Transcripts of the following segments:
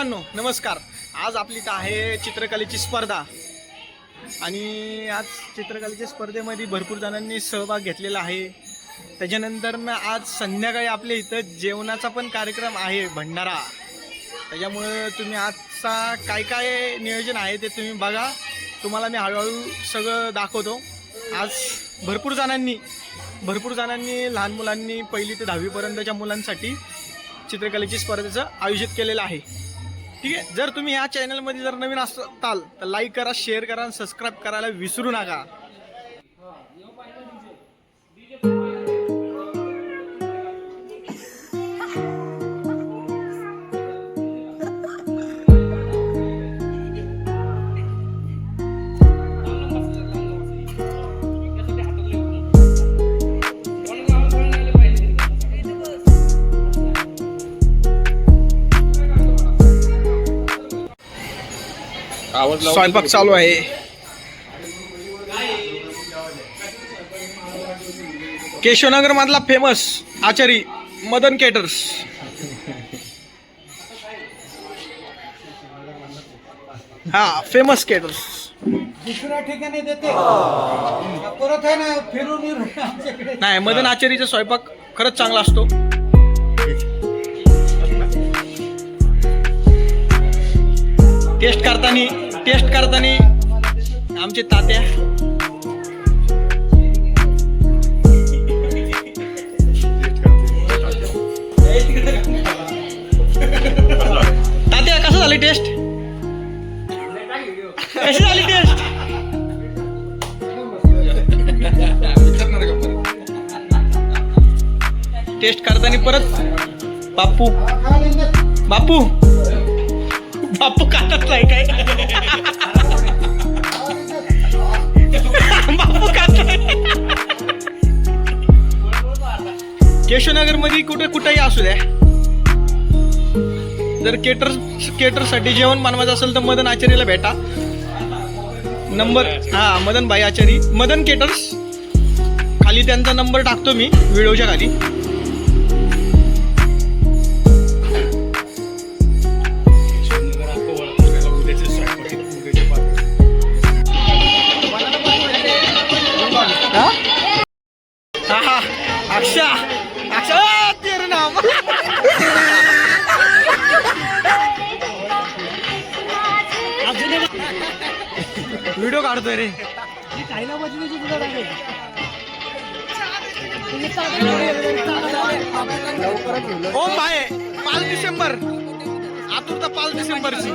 मित्रांनो नमस्कार. आज आपली इथं आहे चित्रकलेची स्पर्धा आणि आज चित्रकलेच्या स्पर्धेमध्ये भरपूर जणांनी सहभाग घेतलेला आहे. त्याच्यानंतर आज संध्याकाळी आपल्या इथं जेवणाचा पण कार्यक्रम आहे, भंडारा. त्याच्यामुळे तुम्ही आजचा काय काय नियोजन आहे ते तुम्ही बघा. तुम्हाला मी हळूहळू सगळं दाखवतो. आज भरपूर जणांनी लहान मुलांनी 1ली ते 10वी पर्यंतच्या मुलांसाठी चित्रकलेची स्पर्धेचं आयोजित केलेलं आहे. ठीक आहे. जर तुम्ही ह्या चॅनलमध्ये जर नवीन असाल तर लाईक करा, शेअर करा आणि सबस्क्राईब करायला विसरू नका. स्वयंपाक चालू आहे. केशवनगर मधला फेमस आचारी मदन केटर्स. हा फेमस केटर्स. दुसऱ्या ठिकाणी देते परत आहे ना फिरून नाही, मदन आचारीचा स्वयंपाक खरंच चांगला असतो. टेस्ट करताना आमचे तात्या कसं झाली टेस्ट? कशी झाली टेस्ट? टेस्ट करताना परत बापू काटत नाही काय? बापू काटत. केशवनगर मध्ये कुठेही असू द्या, जर केटर साठी जेवण बनवायचं असेल तर मदन आचारीला भेटा. नंबर मदन भाई आचारी, मदन केटर्स. खाली त्यांचा नंबर टाकतो मी व्हिडिओच्या खाली. अक्षा तेरे नाम. व्हिडिओ काढतोय रे. ओम भाई 5 डिसेंबर आतुरता 5 डिसेंबरची.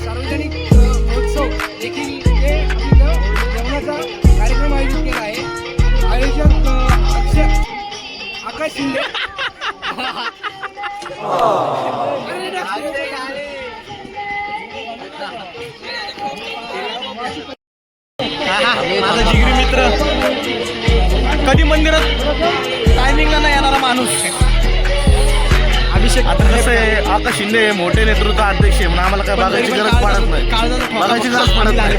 सार्वजनिक महोत्सव देखील जेवणाचा कार्यक्रम आयोजित केला आहे. आयोजक आकाश शिंदे. माझा जिगरी मित्र, कधी मंदिरात टायमिंगला नाही येणारा माणूस अभिषेक. आता कसं आहे, आकाश शिंदे मोठे नेतृत्व अध्यक्ष आहे म्हणून आम्हाला काय बघायची गरज पडत नाही. बघायची गरज पडत नाही,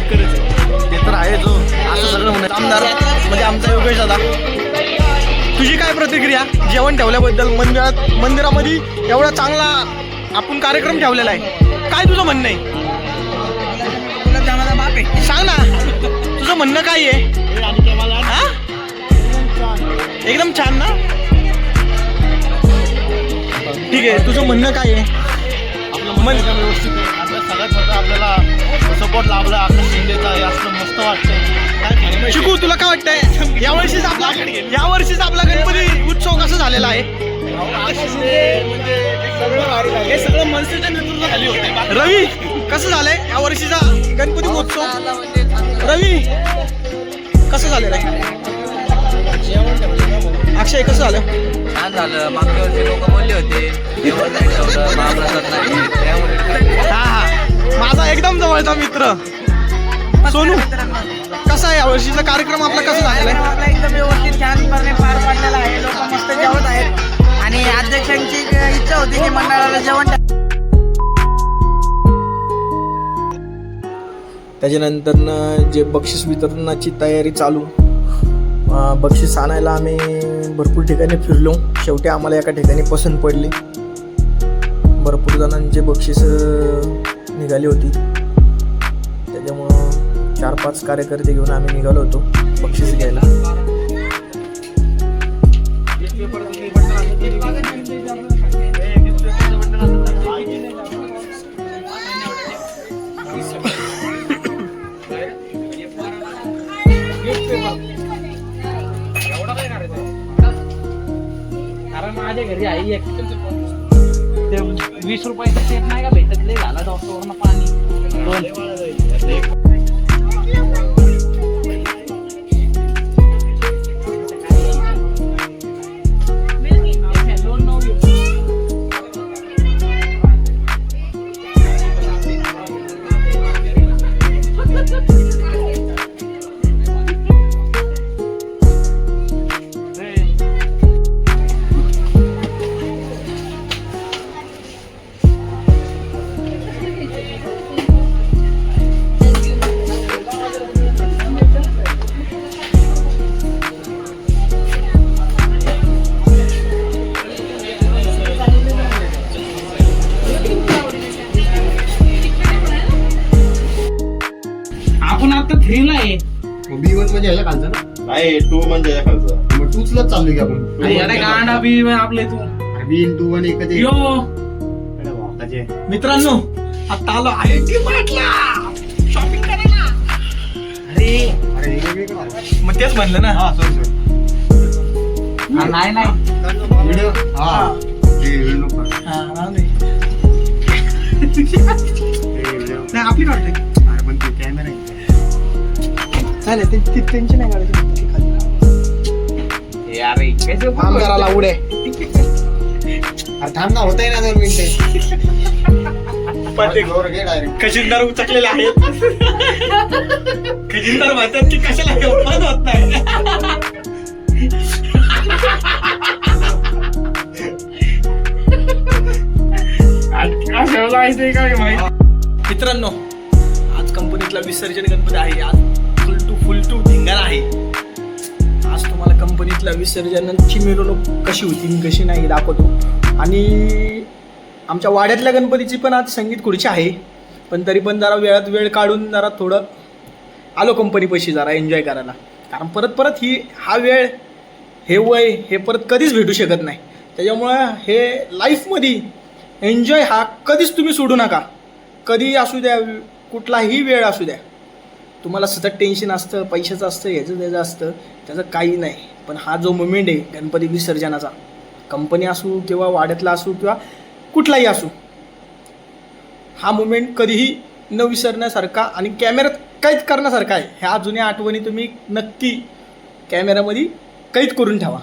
ते तर आहे. जो असं सगळं म्हणत आमदार म्हणजे आमचा योगेश दादा, तुझी काय प्रतिक्रिया जेवण ठेवल्याबद्दल? मंदिरामध्ये एवढा चांगला आपण कार्यक्रम ठेवलेला आहे, काय तुझं म्हणणं आहे? सांग ना, तुझं म्हणणं काय आहे? एकदम छान ना. ठीक आहे, तुझं म्हणणं काय आहे? आपलं मन व्यवस्थित आहे. आपल्या सगळ्यात मोठं आपल्याला सपोर्ट लाभला आकाश शिंदेचा, हे असं मस्त वाटतंय. शिकू, तुला काय वाटतंय यावर्षीच आपला गणपती उत्सव कसा झालेला आहे? हे सगळं मनसेच्या नेतृत्वाखाली होते. रवी, कसं झालंय यावर्षीचा गणपती महोत्सव? रवी, कसं झालेलं आहे? अक्षय, कसं झालं? छान झालं. मागच्या वर्षी लोक बोलले होते जेवण नाही ठेवलं, महाप्रसाद नाही, त्यामुळे हा माझा एकदम जवळचा मित्र सोनू, कसा आहे यावर्षीचा कार्यक्रम आपला कसा झालेला आहे? आपला एकदम व्यवस्थित छानपणे पार पाडलेला आहे. लोक मस्त जेवत आहेत आणि अध्यक्षांची इच्छा होती की मंडळाला जेवण. त्याच्यानंतर जे बक्षीस वितरणाची तयारी चालू, बक्षीस आणायला आम्ही भरपूर ठिकाणी फिरलो. शेवटी आम्हाला एका ठिकाणी पसंत पडली. भरपूर जणांचे बक्षीस निघाली होती. त्याच्यामुळं 4-5 कार्यकर्ते घेऊन आम्ही निघालो होतो बक्षीस घ्यायला. कारण माझ्या घरी आई एक ते 20 रुपयाचं सेट नाही का भेटत, लय झाला डॉक्टरवरनं पाणी 2. आपण आता थ्रीला आहे. B1 म्हणजे ह्याच्या खालचा ना? नाही 2 म्हणजे या खालचा. मग 2 चाललोय की आपण. अरे गांडा बी आपले तू B and 2 आणि एकच आहे. यो अरे बापाचे. मित्रांनो, आता आलो आहे डीमार्टला शॉपिंग करायला. अरे अरे वेगवेगळे का आहे? मग तेच म्हणलं ना. हा सॉरी नाही व्हिडिओ हा हे व्हिडिओ नको. हा, नाही हे व्हिडिओ नाही, आपली काढते. अरे पण ते कॅमेरा आहे. चालेल, ते त्यांची नाही काढायची. अरे कैसे आमदाराला उडे. अरे थांब ना, होतंय ना 2 मिनिटे. खजिनदार उचकलेले आहेत. खजिनदार म्हणतात की कशाला गप्पा होत नाही. मित्रांनो, आज कंपनीतला विसर्जन गणपती आहे. आज फुल टू धिंगाणा आहे. आज तुम्हाला कंपनीतल्या विसर्जनाची मिरवणूक कशी होती आणि कशी नाही दाखवतो. आणि आमच्या वाड्यातल्या गणपतीची पण आज संगीत खुर्ची आहे. पण तरी पण जरा वेळात वेळ काढून जरा थोडं आलो कंपनीपाशी जरा एन्जॉय करायला. कारण परत हा वेळ, हे वय हे परत कधीच भेटू शकत नाही. त्याच्यामुळं हे लाईफमध्ये एन्जॉय हा कधीच तुम्ही सोडू नका. कधी असू द्या, कुठलाही वेळ असू द्या. तुम्हाला सतत टेन्शन असतं, पैशाचं असतं, ह्याचं त्याचं असतं, त्याचं काही नाही. पण हा जो मुमेंट आहे गणपती विसर्जनाचा, कंपनी असू किंवा वाड्यातला असू किंवा कुठलाही असू, हा मुमेंट कधीही न विसरण्यासारखा आणि कॅमेऱ्यात कैद करण्यासारखा आहे. ह्या जुन्या आठवणी तुम्ही नक्की कॅमेऱ्यामध्ये कैद करून ठेवा.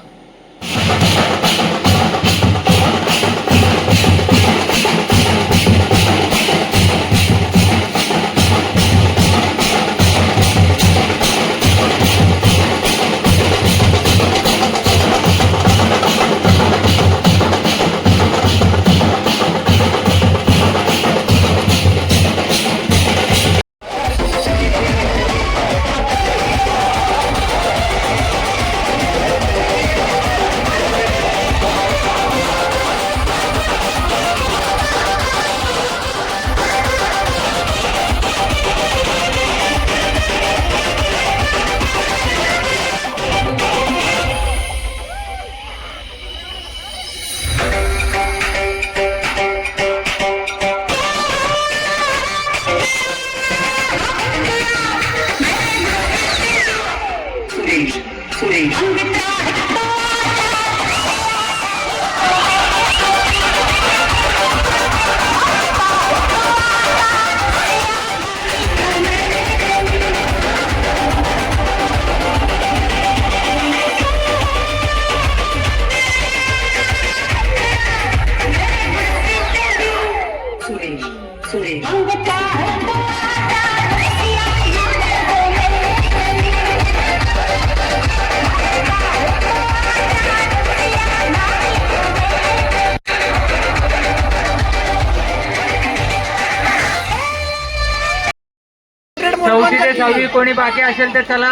चौथी ते 6वी कोणी बाकी असेल तर चला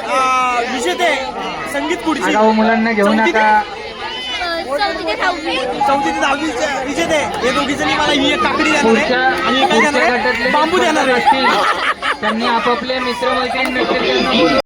विजेते संगीत खुर्ची आगाऊ मुलांना घेऊ नका. चौथी ते 10वी विजेते हे दोघी जणी मला ही एक काकडी देणार पुढच्या आहे आणि हे काय देणार आहे? गटातले बांबू देणार आहे. असतील त्यांनी आपापले मित्रमैत्रीण नसेल त्यांना बोलवा.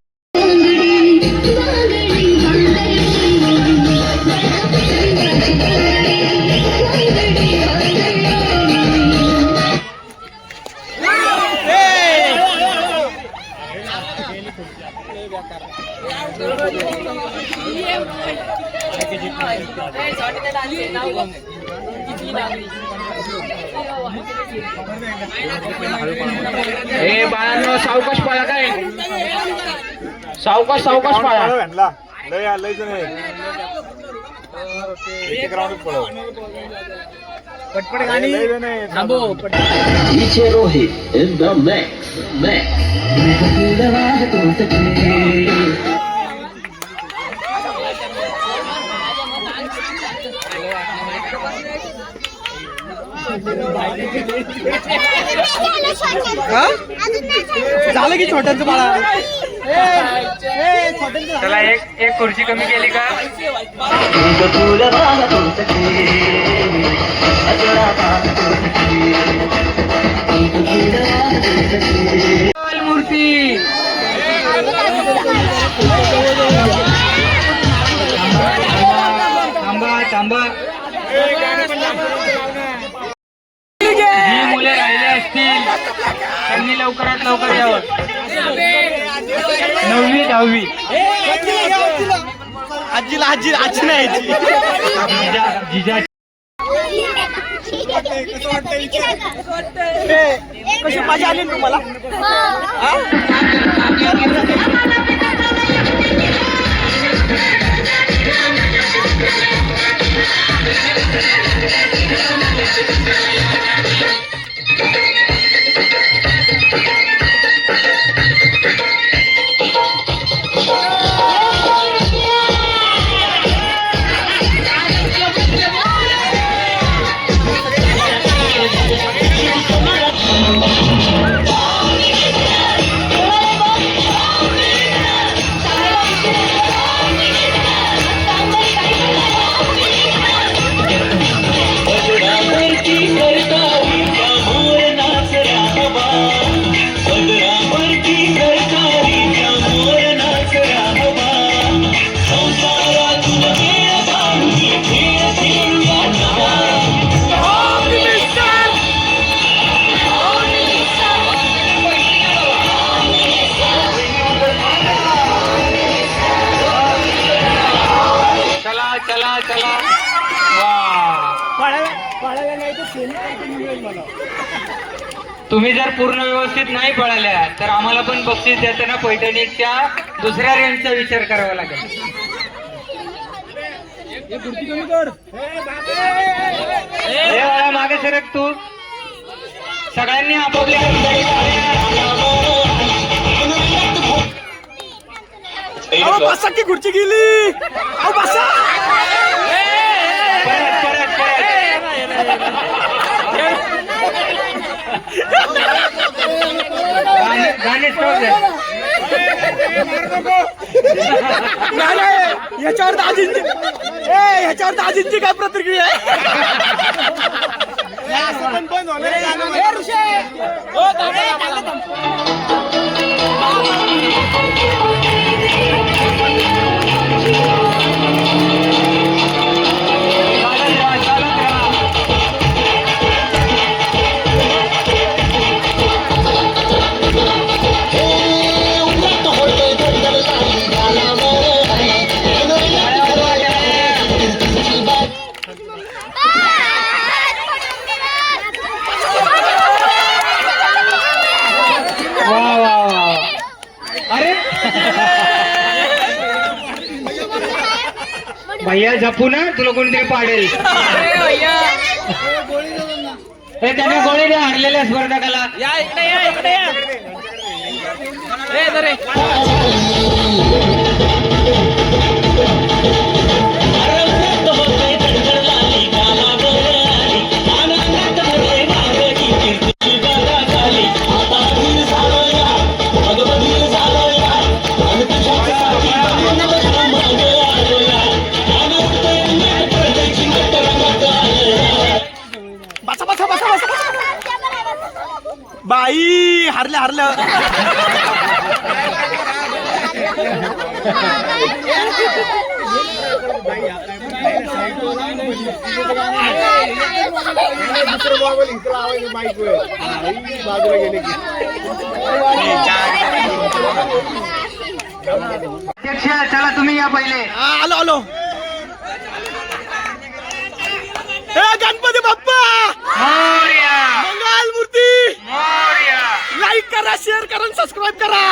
हे बाळांनो सावकाश पाळा काय सावकाश पाळा. पटपट गाणी थांबो. DJ Rohit in the mix. झालं की छोट्यांचं बाळा छोट्यांचं त्याला एक खुर्ची कमी केली का. मूर्ती थांबा. जी मुले राहिले असतील त्यांनी लवकरात लवकर यावं. 9वी 10वी आजीला आजी नाही जिजा कशी मजा आली ना तुम्हाला चला तुम्ही जर पूर्ण व्यवस्थित नाही पळाल्या तर आम्हाला पण बक्षीस देताना पैठणीच्या दुसऱ्या रेंजचा विचार करावा लागेल. हे बाळा मागे सरक तू. सगळ्यांनी आपापल्या बसा की खुर्ची गेली बसा परत गाणे स्टॉप आहे. ह्याच्यावर दाजींची काय प्रतिक्रिया भैया झपू ना तुला कोणीतरी पाडेल. त्यांना गोळी द्या हरलेल्या स्पर्धकाला. या इकडे बाई हारल्या बाजूला गेले की चला तुम्ही या पहिले. आलो हे गणपती बाप्पा मंगल मूर्ती लाईक करा शेअर करा सबस्क्राईब करा.